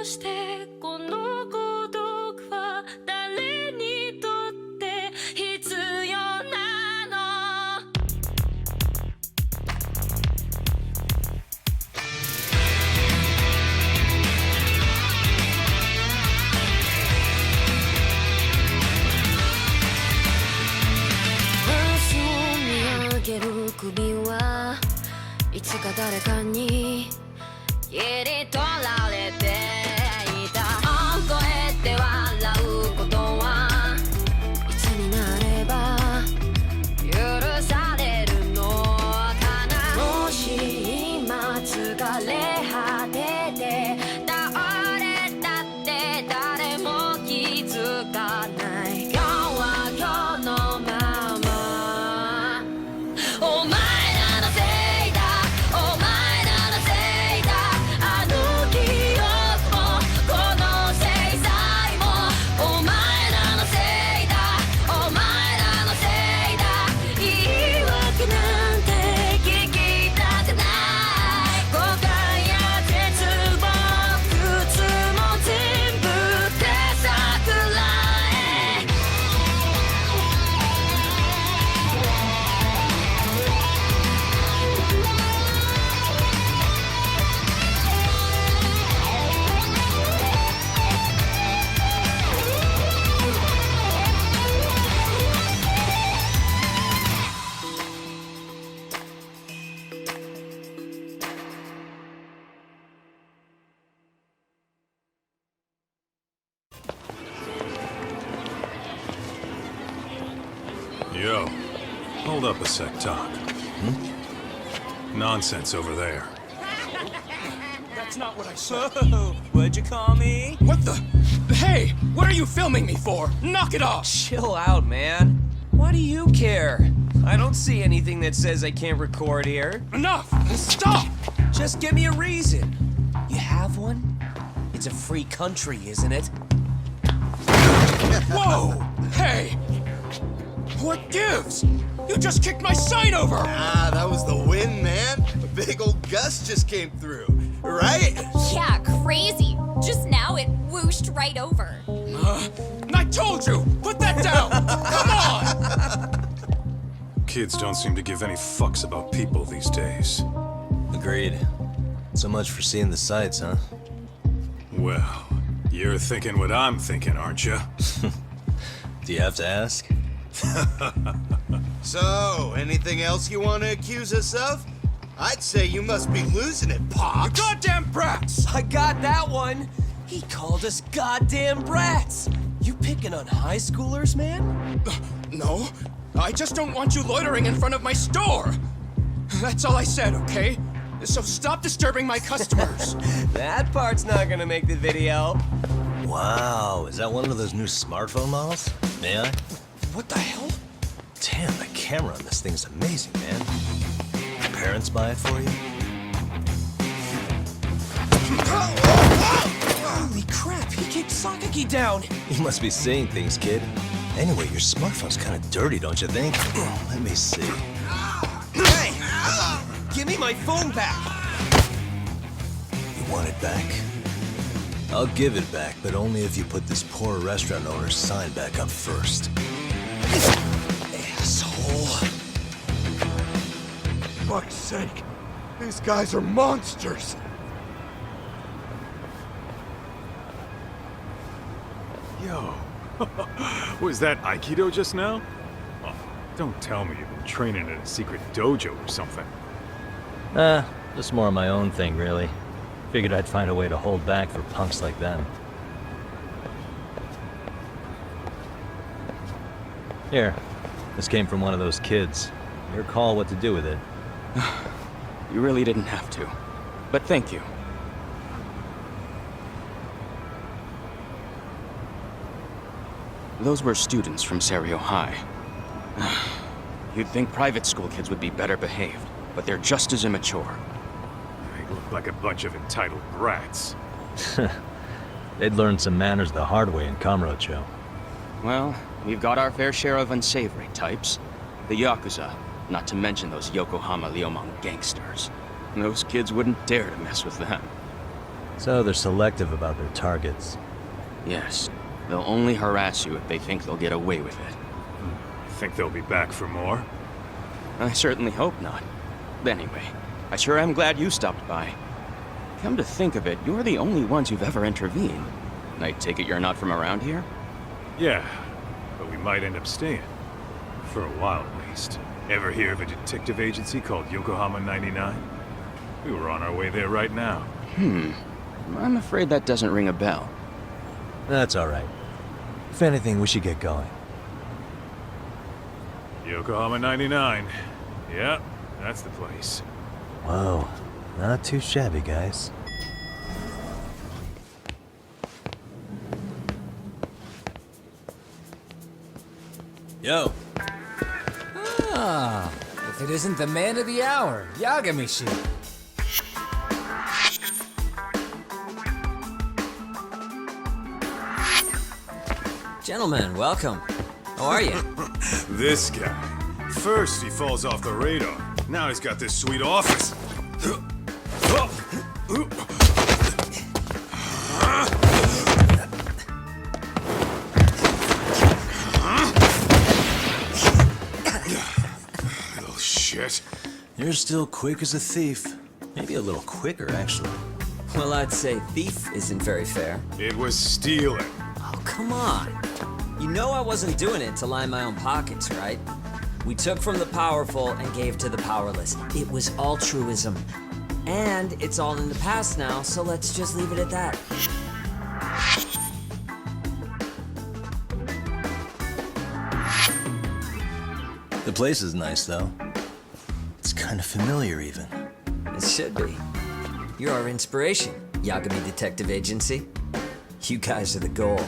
してこの孤独は誰にとって必要なの明日見上げる首はいつか誰かに切り取られていた大声で笑うことはいつになれば許されるのかなもし今疲れ果てて倒れたって誰も気づかない今日は今日のままお前らのせいだお前らのせいだあの記憶もこの制裁もお前らのせいだお前らのせいだ言い訳なんて聞きたくない誤解や絶望苦痛も全部手さくらえYo, hold up a sec, Doc. Nonsense over there. That's not what I said. Whoa, what'd you call me? What the? Hey, what are you filming me for? Knock it off! Chill out, man. Why do you care? I don't see anything that says I can't record here. Enough! Stop! Just give me a reason. You have one? It's a free country, isn't it? Whoa! Hey! What gives? You just kicked my sign over! Ah, that was the wind, man. A big old gust just came through, right? Yeah, crazy. Just now it whooshed right over. I told you! Put that down! Come on! Kids don't seem to give any fucks about people these days. Agreed. So much for seeing the sights, huh? Well, you're thinking what I'm thinking, aren't you? Do you have to ask? So, anything else you want to accuse us of? I'd say you must be losing it, Pops. You goddamn brats! I got that one. He called us goddamn brats. You picking on high schoolers, man? No, I just don't want you loitering in front of my store. That's all I said, okay? So stop disturbing my customers. That part's not gonna make the video. Wow, is that one of those new smartphone models? May I? What the hell? Damn, the camera on this thing's amazing, man. Your parents buy it for you? Holy crap, he kicked Sakaki down. You must be seeing things, kid. Anyway, your smartphone's kind of dirty, don't you think? Let me see. Hey! Give me my phone back! You want it back? I'll give it back, but only if you put this poor restaurant owner's sign back up first. Asshole. Fuck's sake. These guys are monsters. Yo, was that Aikido just now? Oh, don't tell me you've been training in a secret dojo or something. Just more of my own thing, really. Figured I'd find a way to hold back for punks like them. Here, this came from one of those kids. Your call what to do with it. You really didn't have to. But thank you. Those were students from Serio High. You'd think private school kids would be better behaved, but they're just as immature. They look like a bunch of entitled brats. They'd learned some manners the hard way in Kamurocho. Well, we've got our fair share of unsavory types. The Yakuza, not to mention ththose Yokohama Liomang gangsters. Those kids wouldn't dare to mess with them. So they're selective about their targets. Yes. They'll only harass you if they think they'll get away with it. Think they'll be back for more? I certainly hope not. Anyway, I sure am glad you stopped by. Come to think of it, you're the only ones who've ever intervened. I take it you're not from around here? Yeah, but we might end up staying. For a while, at least. Ever hear of a detective agency called Yokohama 99? We were on our way there right now. I'm afraid that doesn't ring a bell. That's alright. If anything, we should get going. Yokohama 99. Yeah, that's the place. Whoa, not too shabby, guys. Yo. Ah, if it isn't the man of the hour, Yagamishi. Gentlemen, welcome. How are you? This guy. First he falls off the radar. Now he's got this sweet office. Little shit. You're still quick as a thief. Maybe a little quicker, actually. Well, I'd say thief isn't very fair. It was stealing. Oh, come on. You know I wasn't doing it to line my own pockets, right? We took from the powerful and gave to the powerless. It was altruism. And it's all in the past now, so let's just leave it at that. The place is nice, though. It's kind of familiar, even. It should be. You're our inspiration, Yagami Detective Agency. You guys are the goal.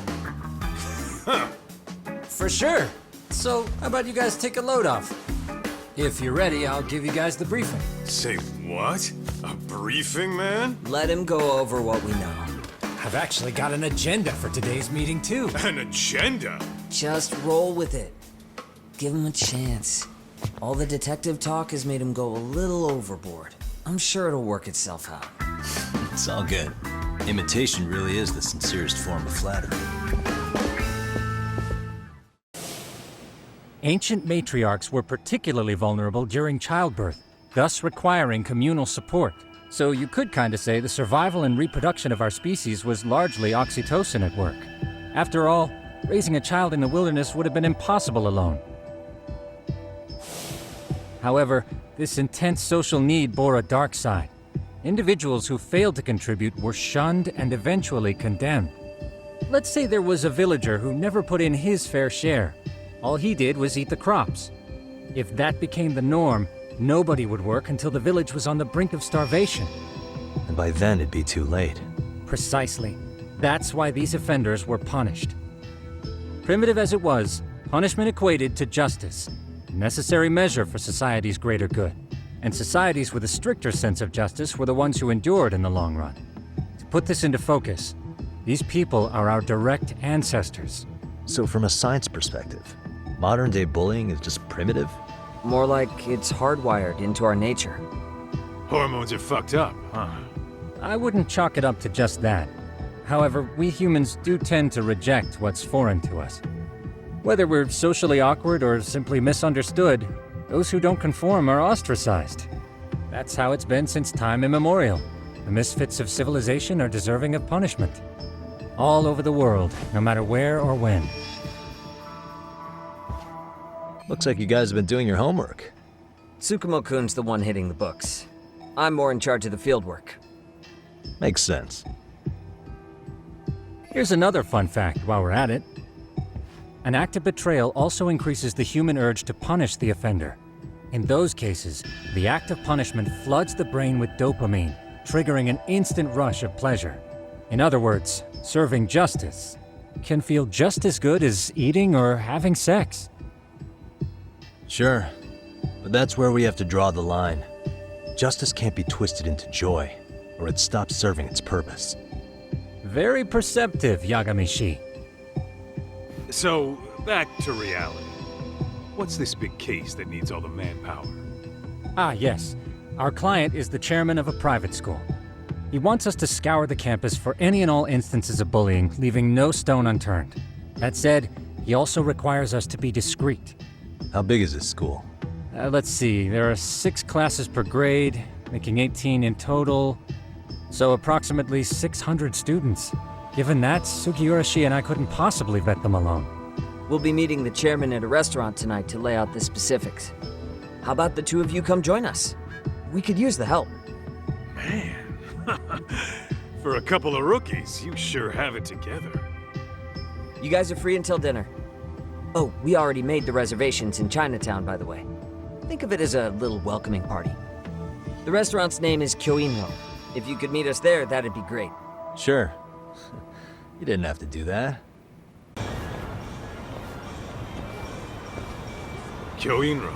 For sure. So, how about you guys take a load off? If you're ready, I'll give you guys the briefing. Say what? A briefing, man? Let him go over what we know. I've actually got an agenda for today's meeting, too. An agenda? Just roll with it. Give him a chance. All the detective talk has made him go a little overboard. I'm sure it'll work itself out. It's all good. Imitation really is the sincerest form of flattery. Ancient matriarchs were particularly vulnerable during childbirth, thus requiring communal support. So you could kinda say the survival and reproduction of our species was largely oxytocin at work. After all, raising a child in the wilderness would have been impossible alone. However, this intense social need bore a dark side. Individuals who failed to contribute were shunned and eventually condemned. Let's say there was a villager who never put in his fair share. All he did was eat the crops. If that became the norm, nobody would work until the village was on the brink of starvation. And by then, it'd be too late. Precisely. That's why these offenders were punished. Primitive as it was, punishment equated to justice, a necessary measure for society's greater good. And societies with a stricter sense of justice were the ones who endured in the long run. To put this into focus, these people are our direct ancestors. So from a science perspective, modern-day bullying is just primitive? More like it's hardwired into our nature. Hormones are fucked up, huh? I wouldn't chalk it up to just that. However, we humans do tend to reject what's foreign to us. Whether we're socially awkward or simply misunderstood, those who don't conform are ostracized. That's how it's been since time immemorial. The misfits of civilization are deserving of punishment. All over the world, no matter where or when. Looks like you guys have been doing your homework. Tsukumo-kun's the one hitting the books. I'm more in charge of the fieldwork. Makes sense. Here's another fun fact while we're at it. An act of betrayal also increases the human urge to punish the offender. In those cases, the act of punishment floods the brain with dopamine, triggering an instant rush of pleasure. In other words, serving justice can feel just as good as eating or having sex. Sure, but that's where we have to draw the line. Justice can't be twisted into joy, or it stops serving its purpose. Very perceptive, Yagamishi. So, back to reality. What's this big case that needs all the manpower? Ah, yes. Our client is the chairman of a private school. He wants us to scour the campus for any and all instances of bullying, leaving no stone unturned. That said, he also requires us to be discreet. How big is this school? Let's see, there are 6 classes per grade, making 18 in total, so approximately 600 students. Given that, Sugiurashi and I couldn't possibly vet them alone. We'll be meeting the chairman at a restaurant tonight to lay out the specifics. How about the two of you come join us? We could use the help. Man, for a couple of rookies, you sure have it together. You guys are free until dinner. Oh, we already made the reservations in Chinatown, by the way. Think of it as a little welcoming party. The restaurant's name is Kyoinro. If you could meet us there, that'd be great. Sure. You didn't have to do that. Kyoinro.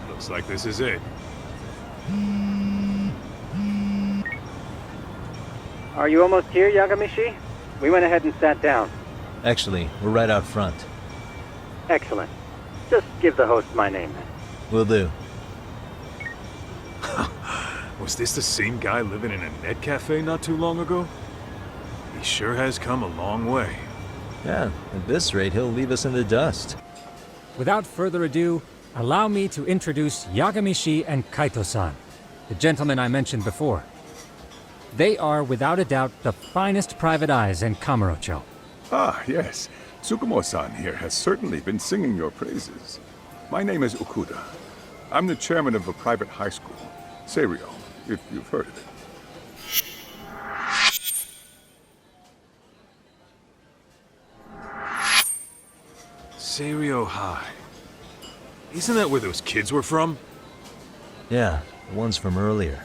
Looks like this is it. Are you almost here, Yagamishi? We went ahead and sat down. Actually, we're right out front. Excellent. Just give the host my name. Will do. Was this the same guy living in a net cafe not too long ago? He sure has come a long way. Yeah, at this rate, he'll leave us in the dust. Without further ado, allow me to introduce Yagamishi and Kaito-san, the gentlemen I mentioned before. They are, without a doubt, the finest private eyes in Kamurocho. Ah, yes. Tsukumo-san here has certainly been singing your praises. My name is Okuda. I'm the chairman of a private high school, Seiryo, if you've heard of it. Seiryo High. Isn't that where those kids were from? Yeah, the ones from earlier.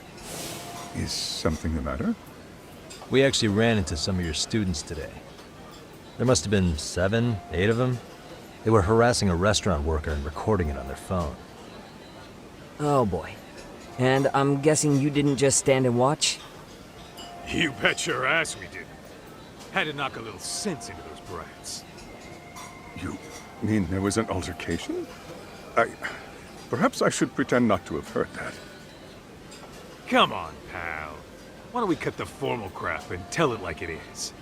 Is something the matter? We actually ran into some of your students today. There must have been 7, 8 of them. They were harassing a restaurant worker and recording it on their phone. Oh boy. And I'm guessing you didn't just stand and watch? You bet your ass we did. Had to knock a little sense into those brats. You mean there was an altercation? Perhaps I should pretend not to have heard that. Come on, pal. Why don't we cut the formal crap and tell it like it is?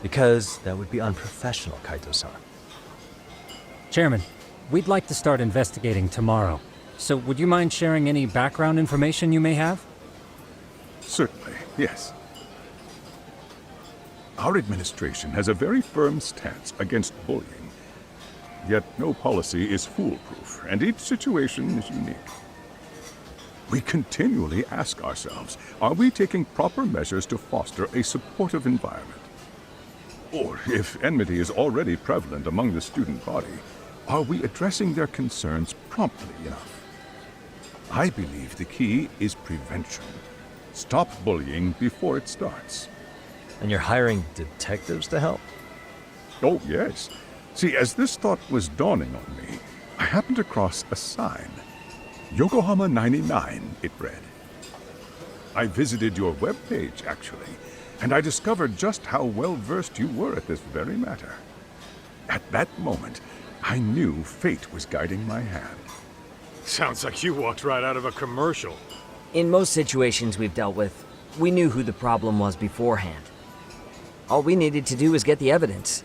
Because that would be unprofessional, Kaito-san. Chairman, we'd like to start investigating tomorrow. So would you mind sharing any background information you may have? Certainly, yes. Our administration has a very firm stance against bullying. Yet no policy is foolproof, and each situation is unique. We continually ask ourselves, are we taking proper measures to foster a supportive environment? Or, if enmity is already prevalent among the student body, are we addressing their concerns promptly enough? I believe the key is prevention. Stop bullying before it starts. And you're hiring detectives to help? Oh, yes. See, as this thought was dawning on me, I happened across a sign. Yokohama 99, it read. I visited your webpage, actually, and I discovered just how well-versed you were at this very matter. At that moment, I knew fate was guiding my hand. Sounds like you walked right out of a commercial. In most situations we've dealt with, we knew who the problem was beforehand. All we needed to do was get the evidence.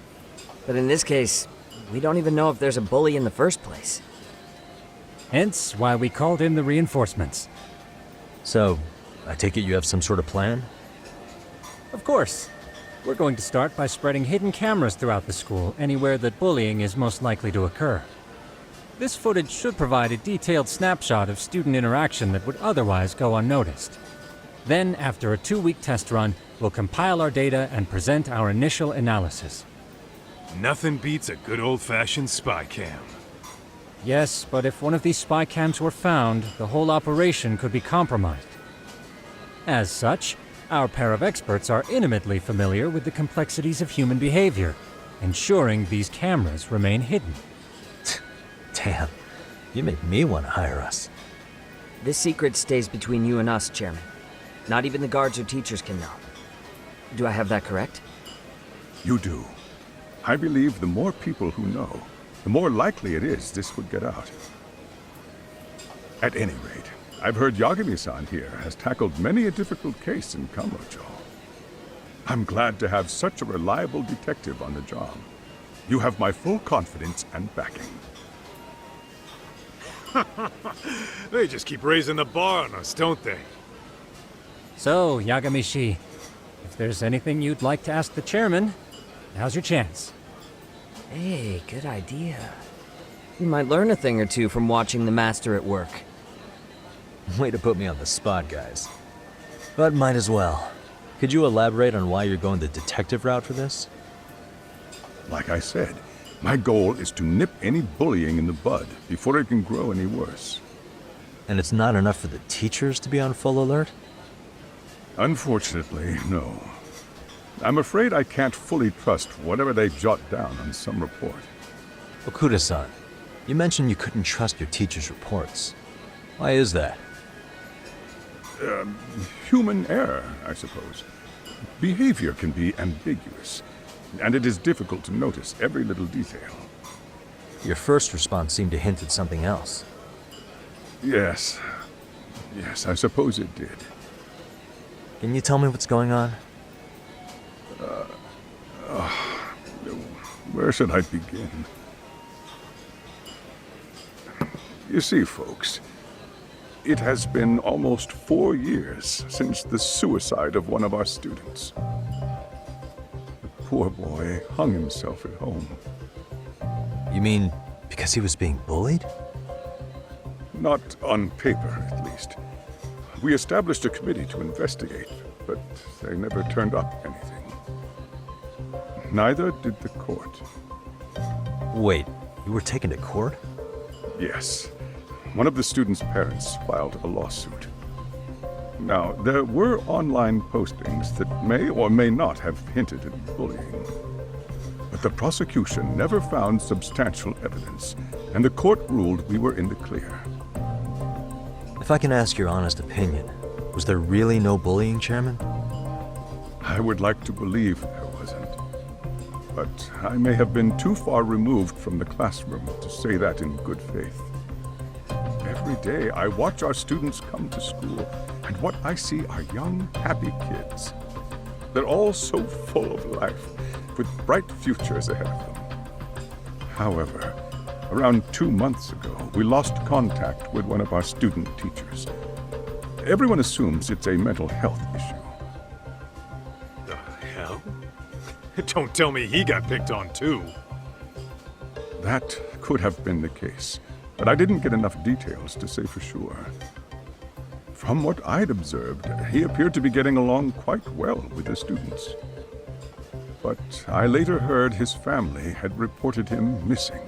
But in this case, we don't even know if there's a bully in the first place. Hence why we called in the reinforcements. So, I take it you have some sort of plan? Of course. We're going to start by spreading hidden cameras throughout the school, anywhere that bullying is most likely to occur. This footage should provide a detailed snapshot of student interaction that would otherwise go unnoticed. Then, after a 2-week test run, we'll compile our data and present our initial analysis. Nothing beats a good old-fashioned spy cam. Yes, but if one of these spy cams were found, the whole operation could be compromised. As such, our pair of experts are intimately familiar with the complexities of human behavior, ensuring these cameras remain hidden. Damn, you make me want to hire us. This secret stays between you and us, Chairman. Not even the guards or teachers can know. Do I have that correct? You do. I believe the more people who know, the more likely it is this would get out. At any rate, I've heard Yagami-san here has tackled many a difficult case in Kamurocho. I'm glad to have such a reliable detective on the job. You have my full confidence and backing. They just keep raising the bar on us, don't they? So, Yagami-shi, if there's anything you'd like to ask the chairman, now's your chance. Hey, good idea. You might learn a thing or two from watching the master at work. Way to put me on the spot, guys. But might as well. Could you elaborate on why you're going the detective route for this? Like I said, my goal is to nip any bullying in the bud before it can grow any worse. And it's not enough for the teachers to be on full alert? Unfortunately, no. I'm afraid I can't fully trust whatever they jot down on some report. Okuda-san, you mentioned you couldn't trust your teacher's reports. Why is that? Human error, I suppose. Behavior can be ambiguous, and it is difficult to notice every little detail. Your first response seemed to hint at something else. Yes, I suppose it did. Can you tell me what's going on? Where should I begin? You see, folks, it has been almost 4 years since the suicide of one of our students. The poor boy hung himself at home. You mean because he was being bullied? Not on paper, at least. We established a committee to investigate, but they never turned up anything. Neither did the court. Wait, you were taken to court? Yes. One of the students' parents filed a lawsuit. Now, there were online postings that may or may not have hinted at bullying. But the prosecution never found substantial evidence, and the court ruled we were in the clear. If I can ask your honest opinion, was there really no bullying, Chairman? I would like to believe there wasn't. But I may have been too far removed from the classroom to say that in good faith. Every day I watch our students come to school, and what I see are young, happy kids. They're all so full of life, with bright futures ahead of them. However, around 2 months ago, we lost contact with one of our student teachers. Everyone assumes it's a mental health issue. The hell? Don't tell me he got picked on too. That could have been the case, but I didn't get enough details to say for sure. From what I'd observed, he appeared to be getting along quite well with the students. But I later heard his family had reported him missing.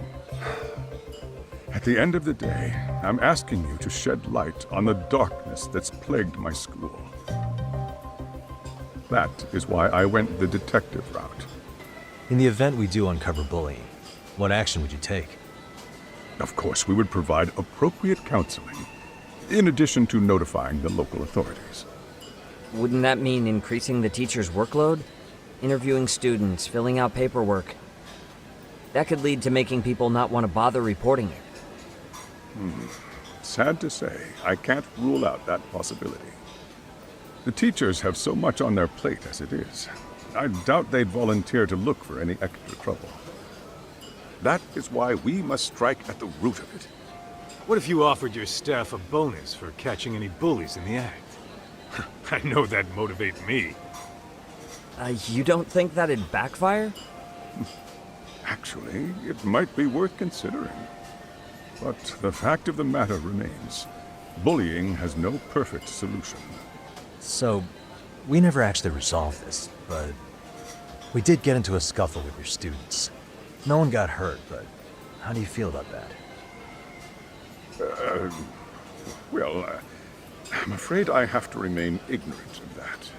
At the end of the day, I'm asking you to shed light on the darkness that's plagued my school. That is why I went the detective route. In the event we do uncover bullying, what action would you take? Of course, we would provide appropriate counseling, in addition to notifying the local authorities. Wouldn't that mean increasing the teacher's workload? Interviewing students, filling out paperwork. That could lead to making people not want to bother reporting it. Sad to say, I can't rule out that possibility. The teachers have so much on their plate as it is. I doubt they'd volunteer to look for any extra trouble. That is why we must strike at the root of it. What if you offered your staff a bonus for catching any bullies in the act? I know that'd motivate me. You don't think that'd backfire? Actually, it might be worth considering. But the fact of the matter remains, bullying has no perfect solution. So, we never actually resolved this, but we did get into a scuffle with your students. No one got hurt, but how do you feel about that? I'm afraid I have to remain ignorant of that.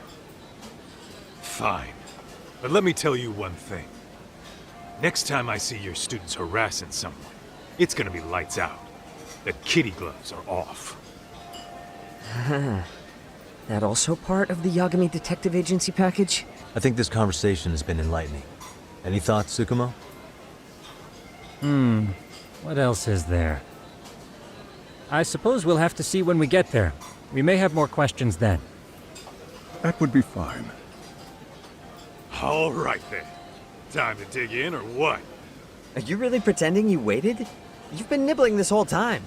Fine. But let me tell you one thing. Next time I see your students harassing someone, it's gonna be lights out. The kitty gloves are off. That also part of the Yagami Detective Agency package? I think this conversation has been enlightening. Any thoughts, Tsukumo? What else is there? I suppose we'll have to see when we get there. We may have more questions then. That would be fine. All right then. Time to dig in or what? Are you really pretending you waited? You've been nibbling this whole time.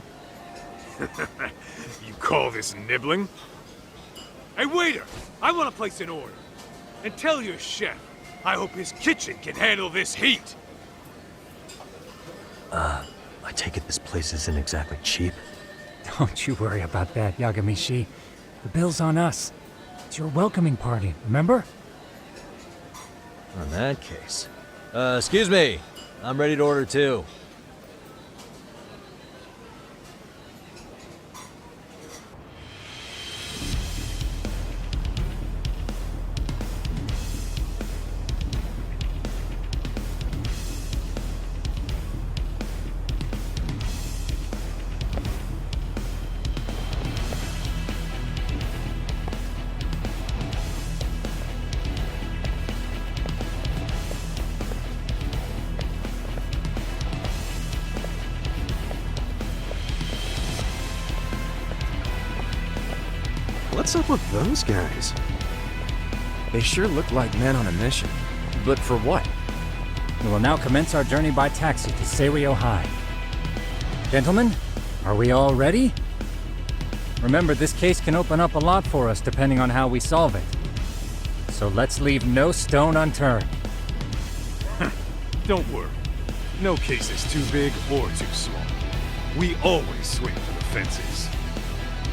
You call this nibbling? Hey, waiter! I want to place an order. And tell your chef, I hope his kitchen can handle this heat. I take it this place isn't exactly cheap? Don't you worry about that, Yagamishi. The bill's on us. It's your welcoming party, remember? In that case. Excuse me. I'm ready to order too. What's up with those guys? They sure look like men on a mission. But for what? We will now commence our journey by taxi to Seiryo High. Gentlemen, are we all ready? Remember, this case can open up a lot for us depending on how we solve it. So let's leave no stone unturned. Don't worry. No case is too big or too small. We always swing for the fences.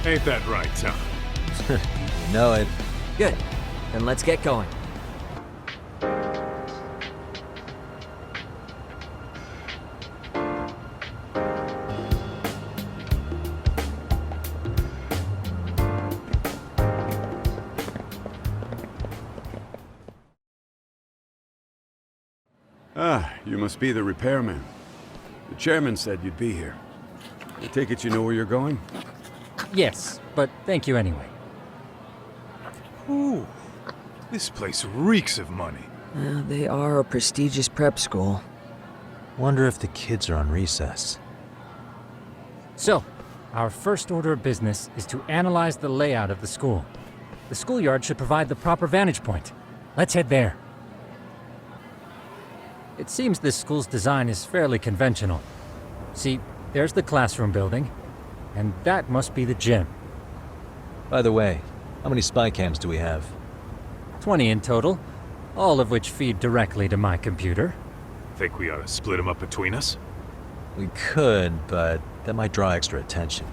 Ain't that right, Tom? You know it. Good. Then let's get going. Ah, you must be the repairman. The chairman said you'd be here. I take it you know where you're going? Yes, but thank you anyway. Ooh, this place reeks of money. They are a prestigious prep school. Wonder if the kids are on recess. So, our first order of business is to analyze the layout of the school. The schoolyard should provide the proper vantage point. Let's head there. It seems this school's design is fairly conventional. See, there's the classroom building, and that must be the gym. By the way, how many spy cams do we have? 20 in total, all of which feed directly to my computer. Think we ought to split them up between us? We could, but that might draw extra attention.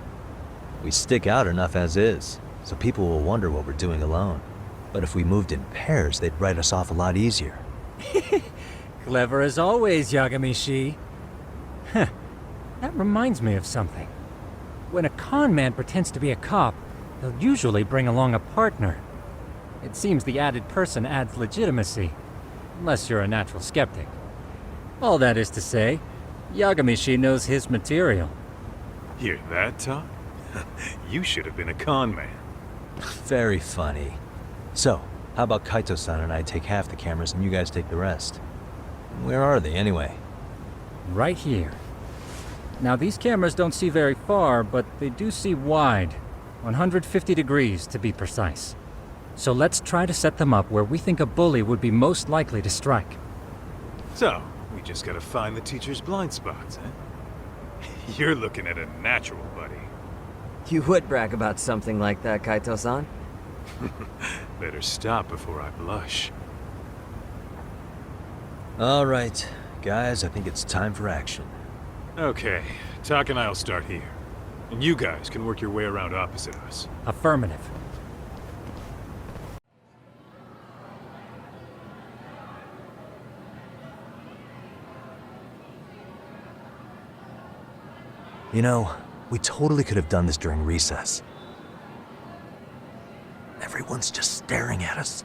We stick out enough as is, so people will wonder what we're doing alone. But if we moved in pairs, they'd write us off a lot easier. Clever as always, Yagamishi. Huh. That reminds me of something. When a con man pretends to be a cop, they'll usually bring along a partner. It seems the added person adds legitimacy, unless you're a natural skeptic. All that is to say, Yagamishi knows his material. Hear that, Tom? You should have been a con man. Very funny. So, how about Kaito-san and I take half the cameras and you guys take the rest? Where are they, anyway? Right here. Now, these cameras don't see very far, but they do see wide. 150 degrees, to be precise. So let's try to set them up where we think a bully would be most likely to strike. So, we just gotta find the teacher's blind spots, eh? You're looking at a natural, buddy. You would brag about something like that, Kaito-san. Better stop before I blush. All right, guys, I think it's time for action. Okay, Tak and I'll start here. And you guys can work your way around opposite us. Affirmative. You know, we totally could have done this during recess. Everyone's just staring at us.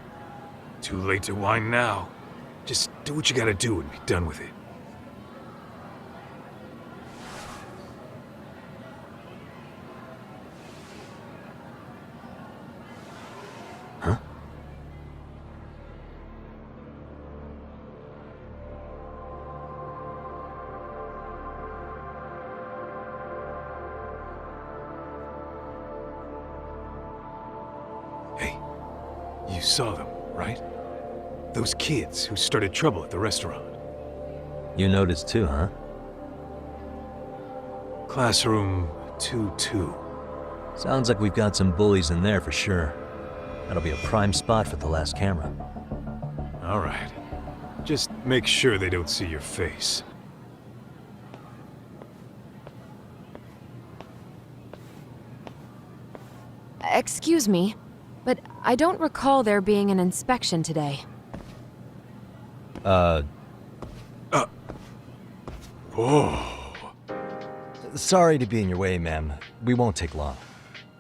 Too late to whine now. Just do what you gotta do and be done with it. Huh? saw them, right? Those kids who started trouble at the restaurant. You noticed too, huh? Classroom 2-2. Sounds like we've got some bullies in there for sure. That'll be a prime spot for the last camera. All right. Just make sure they don't see your face. Excuse me, but I don't recall there being an inspection today. Oh. Sorry to be in your way, ma'am. We won't take long.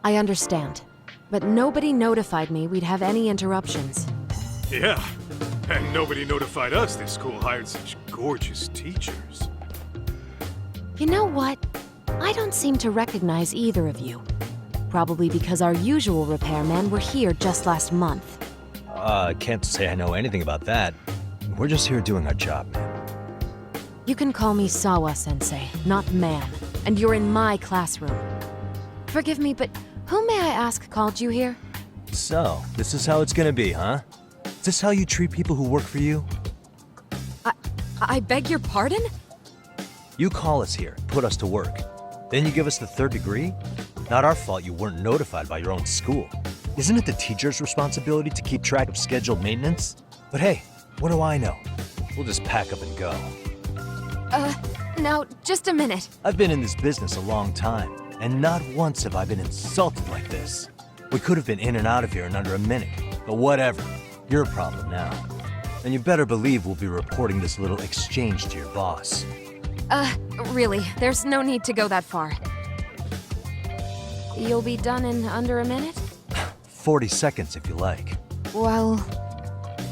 I understand, but nobody notified me we'd have any interruptions. Yeah, and nobody notified us this school hired such gorgeous teachers. You know what? I don't seem to recognize either of you. Probably because our usual repairmen were here just last month. Can't say I know anything about that. We're just here doing our job, ma'am. You can call me Sawa-sensei, not ma'am, and you're in my classroom. Forgive me, but who may I ask called you here? So, this is how it's gonna be, huh? Is this how you treat people who work for you? I beg your pardon? You call us here, put us to work. Then you give us the third degree? Not our fault you weren't notified by your own school. Isn't it the teacher's responsibility to keep track of scheduled maintenance? But hey, what do I know? We'll just pack up and go. Now, just a minute. I've been in this business a long time, and not once have I been insulted like this. We could have been in and out of here in under a minute, but whatever. Your problem now. And you better believe we'll be reporting this little exchange to your boss. Really, there's no need to go that far. You'll be done in under a minute? 40 seconds if you like. Well,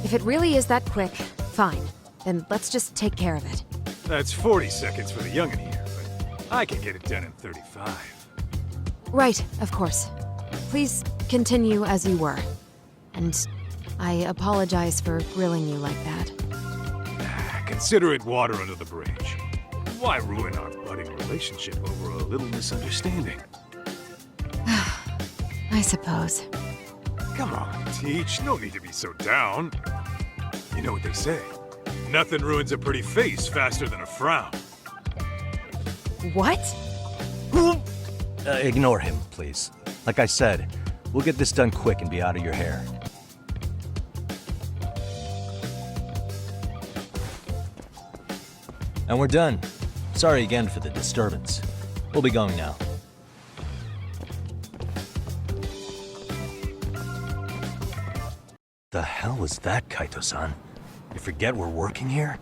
if it really is that quick, fine. Then let's just take care of it. That's 40 seconds for the youngin' here, but I can get it done in 35. Right, of course. Please continue as you were. And I apologize for grilling you like that. Consider it water under the bridge. Why ruin our budding relationship over a little misunderstanding? I suppose. Come on, Teach. No need to be so down. You know what they say. Nothing ruins a pretty face faster than a frown. What? Ignore him, please. Like I said, we'll get this done quick and be out of your hair. And we're done. Sorry again for the disturbance. We'll be going now. The hell was that, Kaito-san? You forget we're working here?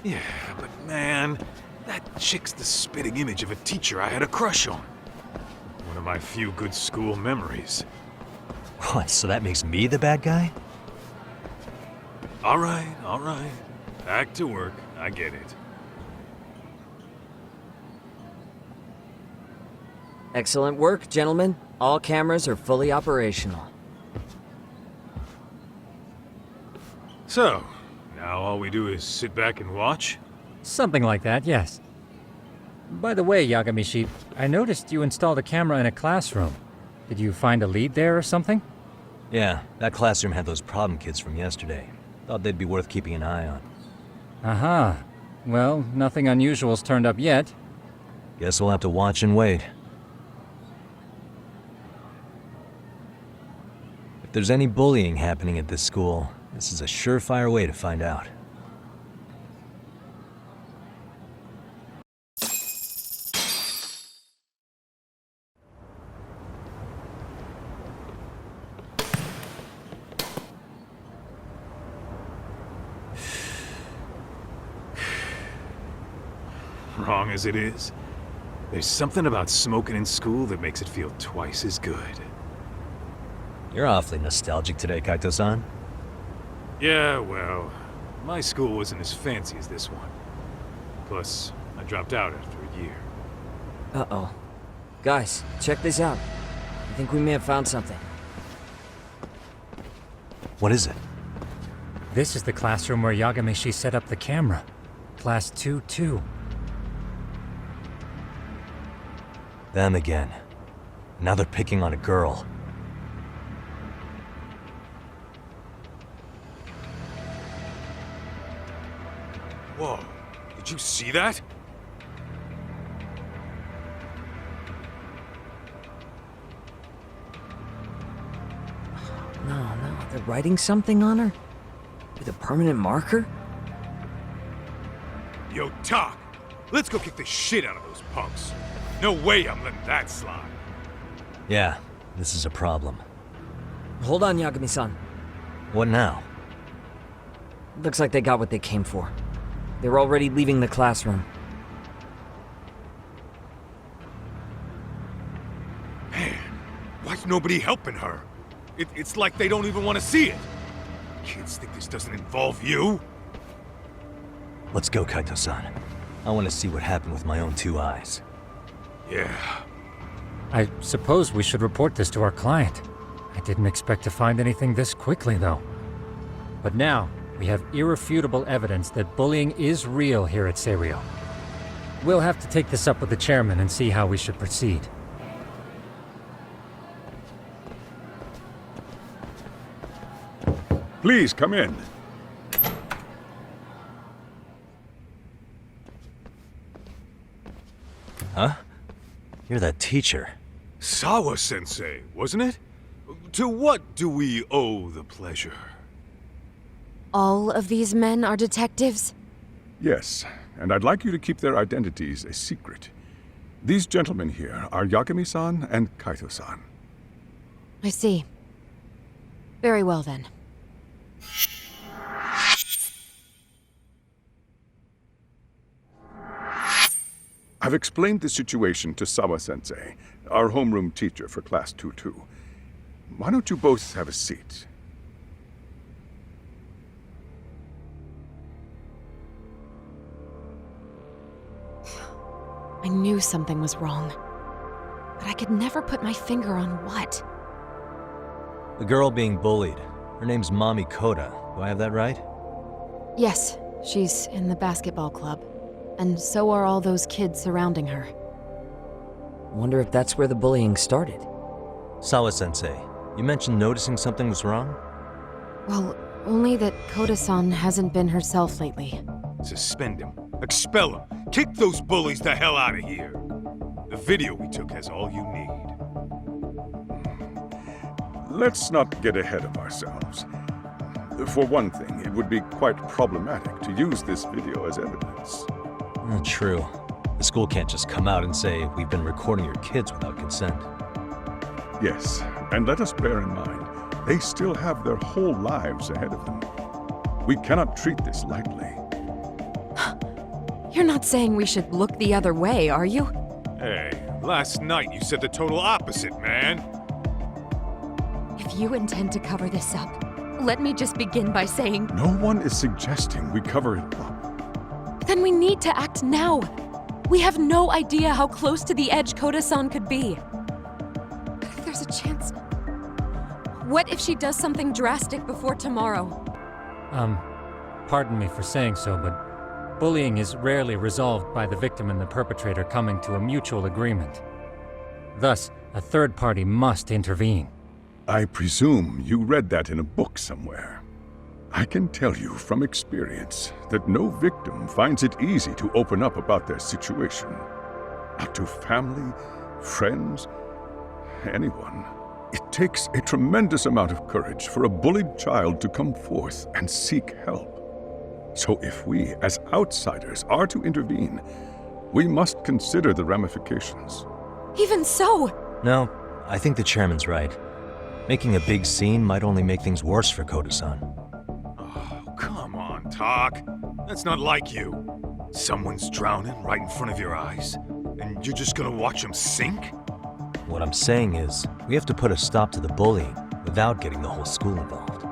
Yeah, but man, that chick's the spitting image of a teacher I had a crush on. One of my few good school memories. What, so that makes me the bad guy? All right, all right. Back to work. I get it. Excellent work, gentlemen. All cameras are fully operational. So, now all we do is sit back and watch? Something like that, yes. By the way, Yagamishi, I noticed you installed a camera in a classroom. Did you find a lead there or something? Yeah, that classroom had those problem kids from yesterday. Thought they'd be worth keeping an eye on. Aha. Well, nothing unusual's turned up yet. Guess we'll have to watch and wait. If there's any bullying happening at this school, this is a surefire way to find out. Wrong as it is, there's something about smoking in school that makes it feel twice as good. You're awfully nostalgic today, Kaito-san. Yeah, well, my school wasn't as fancy as this one. Plus, I dropped out after a year. Uh-oh. Guys, check this out. I think we may have found something. What is it? This is the classroom where Yagamishi set up the camera. Class 2-2. Them again. Now they're picking on a girl. Whoa, did you see that? No, they're writing something on her? With a permanent marker? Yo, Talk, let's go kick the shit out of those punks. No way I'm letting that slide. Yeah, this is a problem. Hold on, Yagami-san. What now? Looks like they got what they came for. They're already leaving the classroom. Man, why's nobody helping her? It's like they don't even want to see it. Kids think this doesn't involve you? Let's go, Kaito-san. I want to see what happened with my own 2 eyes. Yeah. I suppose we should report this to our client. I didn't expect to find anything this quickly, though. But now, we have irrefutable evidence that bullying is real here at Serio. We'll have to take this up with the chairman and see how we should proceed. Please, come in. Huh? You're that teacher. Sawa-sensei, wasn't it? To what do we owe the pleasure? All of these men are detectives? Yes, and I'd like you to keep their identities a secret. These gentlemen here are Yagami-san and Kaito-san. I see. Very well then. I've explained the situation to Sawa-sensei, our homeroom teacher for Class 2-2. Why don't you both have a seat? I knew something was wrong. But I could never put my finger on what. The girl being bullied. Her name's Mami Koda. Do I have that right? Yes, she's in the basketball club. And so are all those kids surrounding her. Wonder if that's where the bullying started. Sawa-sensei, you mentioned noticing something was wrong? Well, only that Koda-san hasn't been herself lately. Suspend him. Expel him. Kick those bullies the hell out of here. The video we took has all you need. Let's not get ahead of ourselves. For one thing, it would be quite problematic to use this video as evidence. True. The school can't just come out and say, we've been recording your kids without consent. Yes, and let us bear in mind, they still have their whole lives ahead of them. We cannot treat this lightly. You're not saying we should look the other way, are you? Hey, last night you said the total opposite, man. If you intend to cover this up, let me just begin by saying... No one is suggesting we cover it up. Then we need to act now. We have no idea how close to the edge Koda-san could be. There's a chance... What if she does something drastic before tomorrow? Pardon me for saying so, but bullying is rarely resolved by the victim and the perpetrator coming to a mutual agreement. Thus, a third party must intervene. I presume you read that in a book somewhere. I can tell you from experience that no victim finds it easy to open up about their situation. Not to family, friends, anyone. It takes a tremendous amount of courage for a bullied child to come forth and seek help. So if we, as outsiders, are to intervene, we must consider the ramifications. Even so! No, I think the chairman's right. Making a big scene might only make things worse for Koda-san. Oh, come on, Talk. That's not like you. Someone's drowning right in front of your eyes, and you're just gonna watch him sink? What I'm saying is, we have to put a stop to the bullying without getting the whole school involved.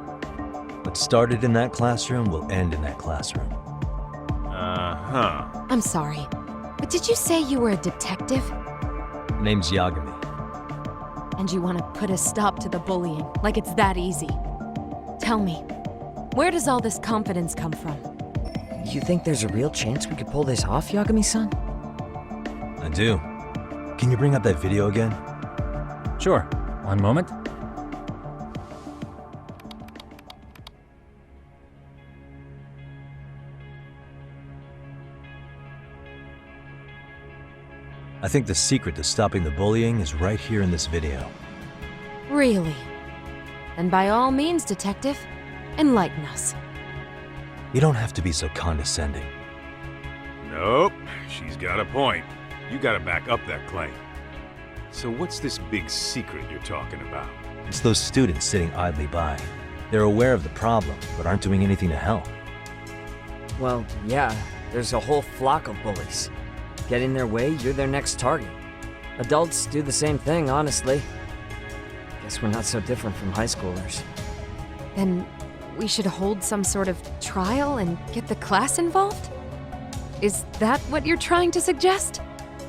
What started in that classroom will end in that classroom. Uh-huh. I'm sorry, but did you say you were a detective? Name's Yagami. And you want to put a stop to the bullying, like it's that easy. Tell me, where does all this confidence come from? You think there's a real chance we could pull this off, Yagami-san? I do. Can you bring up that video again? Sure. One moment. I think the secret to stopping the bullying is right here in this video. Really? Then by all means, Detective, enlighten us. You don't have to be so condescending. Nope, she's got a point. You gotta back up that claim. So what's this big secret you're talking about? It's those students sitting idly by. They're aware of the problem, but aren't doing anything to help. Well, yeah, there's a whole flock of bullies. Get in their way, you're their next target. Adults do the same thing, honestly. Guess we're not so different from high schoolers. Then we should hold some sort of trial and get the class involved? Is that what you're trying to suggest?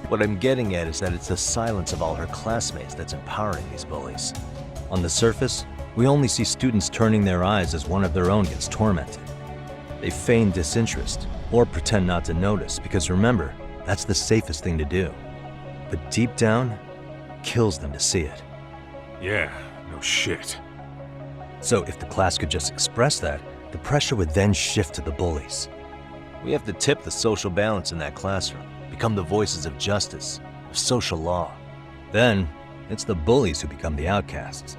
What I'm getting at is that it's the silence of all her classmates that's empowering these bullies. On the surface, we only see students turning their eyes as one of their own gets tormented. They feign disinterest, or pretend not to notice, because remember, that's the safest thing to do. But deep down, kills them to see it. Yeah, no shit. So if the class could just express that, the pressure would then shift to the bullies. We have to tip the social balance in that classroom, become the voices of justice, of social law. Then, it's the bullies who become the outcasts.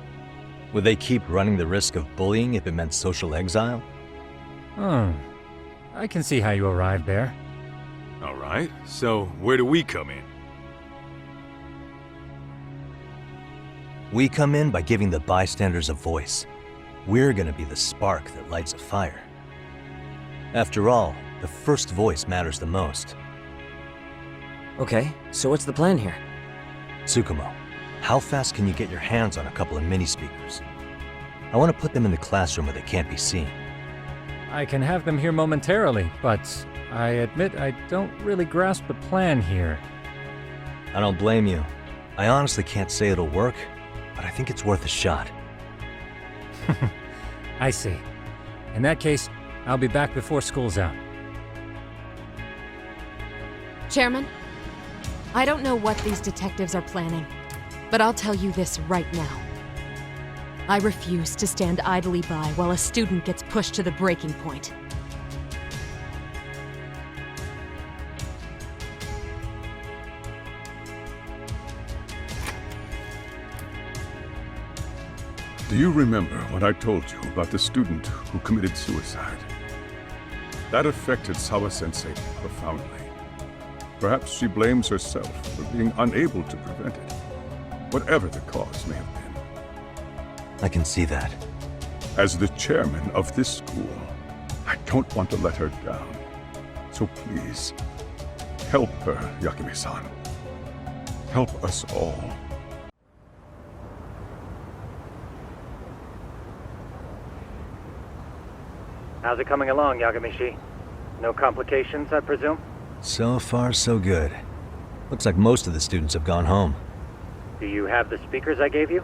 Would they keep running the risk of bullying if it meant social exile? I can see how you arrived there. All right, so where do we come in? We come in by giving the bystanders a voice. We're gonna be the spark that lights a fire. After all, the first voice matters the most. Okay, so what's the plan here? Tsukumo, how fast can you get your hands on a couple of mini speakers? I want to put them in the classroom where they can't be seen. I can have them here momentarily, but I admit I don't really grasp the plan here. I don't blame you. I honestly can't say it'll work, but I think it's worth a shot. I see. In that case, I'll be back before school's out. Chairman, I don't know what these detectives are planning, but I'll tell you this right now. I refuse to stand idly by while a student gets pushed to the breaking point. Do you remember what I told you about the student who committed suicide? That affected Sawa-sensei profoundly. Perhaps she blames herself for being unable to prevent it, whatever the cause may have been. I can see that. As the chairman of this school, I don't want to let her down. So please, help her, Yakime-san. Help us all. How's it coming along, Yagamishi? No complications, I presume? So far, so good. Looks like most of the students have gone home. Do you have the speakers I gave you?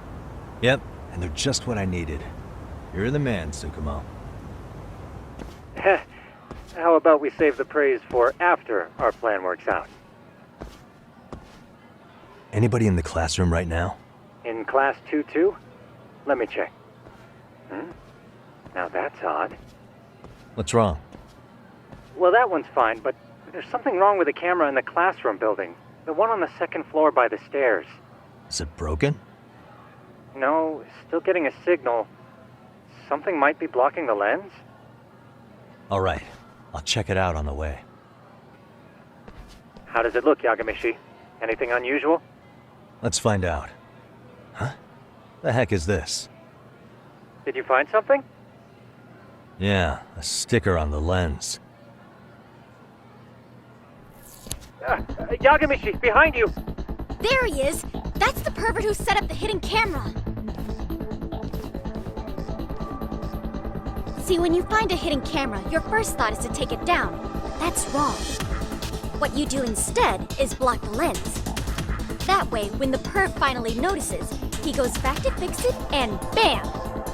Yep, and they're just what I needed. You're the man, Tsukumo. How about we save the praise for after our plan works out? Anybody in the classroom right now? In class 2-2? Let me check. Now that's odd. What's wrong? Well, that one's fine, but there's something wrong with the camera in the classroom building. The one on the second floor by the stairs. Is it broken? No, still getting a signal. Something might be blocking the lens? All right, I'll check it out on the way. How does it look, Yagamishi? Anything unusual? Let's find out. Huh? The heck is this? Did you find something? Yeah, a sticker on the lens. Yagamishi, behind you! There he is! That's the pervert who set up the hidden camera! See, when you find a hidden camera, your first thought is to take it down. That's wrong. What you do instead is block the lens. That way, when the perv finally notices, he goes back to fix it and bam!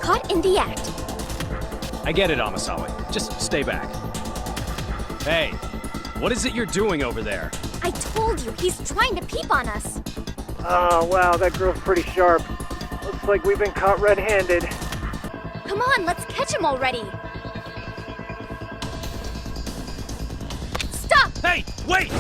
Caught in the act. I get it, Amasawa. Just stay back. Hey, what is it you're doing over there? I told you, he's trying to peep on us. Oh, wow, that girl's pretty sharp. Looks like we've been caught red-handed. Come on, let's catch him already. Stop! Hey, wait!